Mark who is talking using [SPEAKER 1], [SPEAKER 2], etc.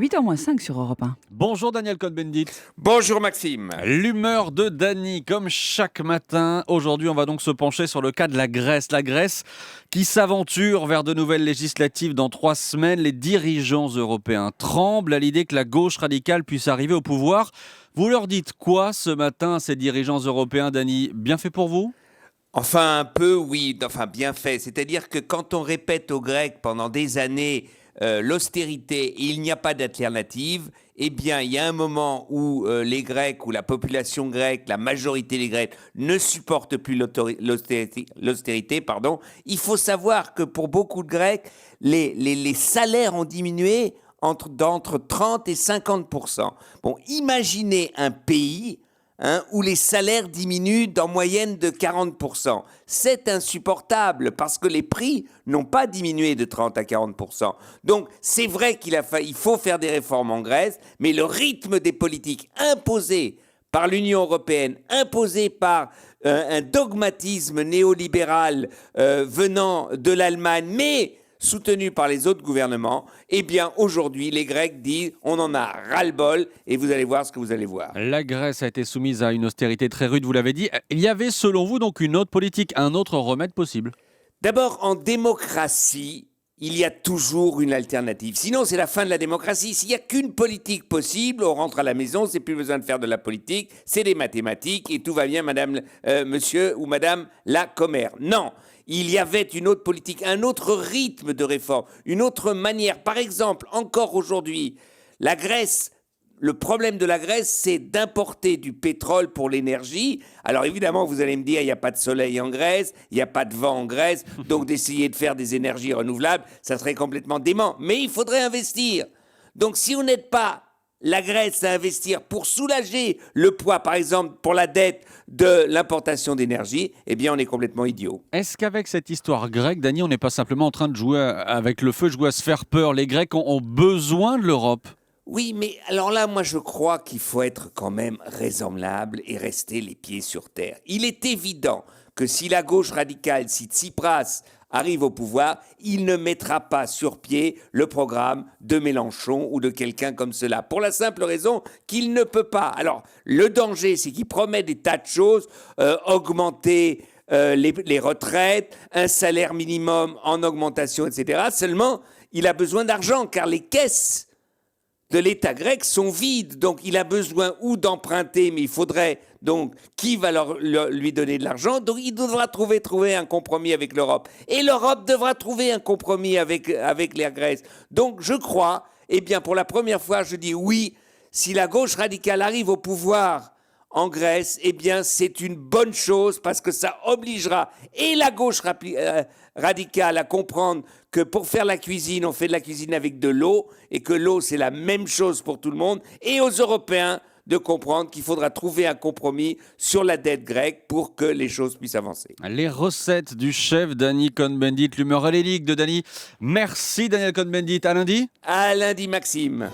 [SPEAKER 1] 8h moins 5 sur Europe 1.
[SPEAKER 2] Bonjour Daniel Cohn-Bendit.
[SPEAKER 3] Bonjour Maxime.
[SPEAKER 2] L'humeur de Dany, comme chaque matin. Aujourd'hui, on va donc se pencher sur le cas de la Grèce. La Grèce qui s'aventure vers de nouvelles législatives dans 3 semaines. Les dirigeants européens tremblent à l'idée que la gauche radicale puisse arriver au pouvoir. Vous leur dites quoi ce matin à ces dirigeants européens, Dany? Bien fait pour vous?
[SPEAKER 3] Enfin un peu, oui, enfin bien fait. C'est-à-dire que quand on répète aux Grecs pendant des années l'austérité et il n'y a pas d'alternative, eh bien il y a un moment où les Grecs ou la population grecque, la majorité des Grecs ne supportent plus l'austérité. Il faut savoir que pour beaucoup de Grecs, les salaires ont diminué d'entre 30 et 50%. Bon, imaginez un pays où les salaires diminuent d'en moyenne de 40%. C'est insupportable parce que les prix n'ont pas diminué de 30 à 40%. Donc c'est vrai il faut faire des réformes en Grèce, mais le rythme des politiques imposées par l'Union européenne, imposées par un dogmatisme néolibéral venant de l'Allemagne, mais soutenu par les autres gouvernements, eh bien aujourd'hui les Grecs disent on en a ras-le-bol et vous allez voir ce que vous allez voir.
[SPEAKER 2] La Grèce a été soumise à une austérité très rude, vous l'avez dit. Il y avait selon vous donc une autre politique, un autre remède possible?
[SPEAKER 3] D'abord, en démocratie, il y a toujours une alternative. Sinon, c'est la fin de la démocratie. S'il n'y a qu'une politique possible, on rentre à la maison, c'est plus besoin de faire de la politique, c'est des mathématiques et tout va bien, monsieur ou madame la commère. Non, il y avait une autre politique, un autre rythme de réforme, une autre manière. Par exemple, encore aujourd'hui, la Grèce... Le problème de la Grèce, c'est d'importer du pétrole pour l'énergie. Alors évidemment, vous allez me dire, il n'y a pas de soleil en Grèce, il n'y a pas de vent en Grèce, donc d'essayer de faire des énergies renouvelables, ça serait complètement dément. Mais il faudrait investir. Donc si on n'aide pas la Grèce à investir pour soulager le poids, par exemple, pour la dette de l'importation d'énergie, eh bien on est complètement idiot.
[SPEAKER 2] Est-ce qu'avec cette histoire grecque, Dany, on n'est pas simplement en train de jouer avec le feu, jouer à se faire peur? Les Grecs ont besoin de l'Europe.
[SPEAKER 3] Oui, mais alors là, moi je crois qu'il faut être quand même raisonnable et rester les pieds sur terre. Il est évident que si la gauche radicale, si Tsipras arrive au pouvoir, il ne mettra pas sur pied le programme de Mélenchon ou de quelqu'un comme cela, pour la simple raison qu'il ne peut pas. Alors, le danger, c'est qu'il promet des tas de choses, augmenter les retraites, un salaire minimum en augmentation, etc. Seulement, il a besoin d'argent, car les caisses de l'État grec sont vides, donc il a besoin ou d'emprunter, mais il faudrait donc qui va lui donner de l'argent, donc il devra trouver un compromis avec l'Europe, et l'Europe devra trouver un compromis avec la Grèce. Donc je crois, eh bien pour la première fois je dis oui, si la gauche radicale arrive au pouvoir en Grèce, eh bien c'est une bonne chose parce que ça obligera et la gauche radicale à comprendre que pour faire la cuisine, on fait de la cuisine avec de l'eau et que l'eau c'est la même chose pour tout le monde, et aux Européens de comprendre qu'il faudra trouver un compromis sur la dette grecque pour que les choses puissent avancer.
[SPEAKER 2] Les recettes du chef Dany Cohn-Bendit, l'humeur hellénique de Dany. Merci Daniel Cohn-Bendit, à lundi.
[SPEAKER 3] À lundi Maxime.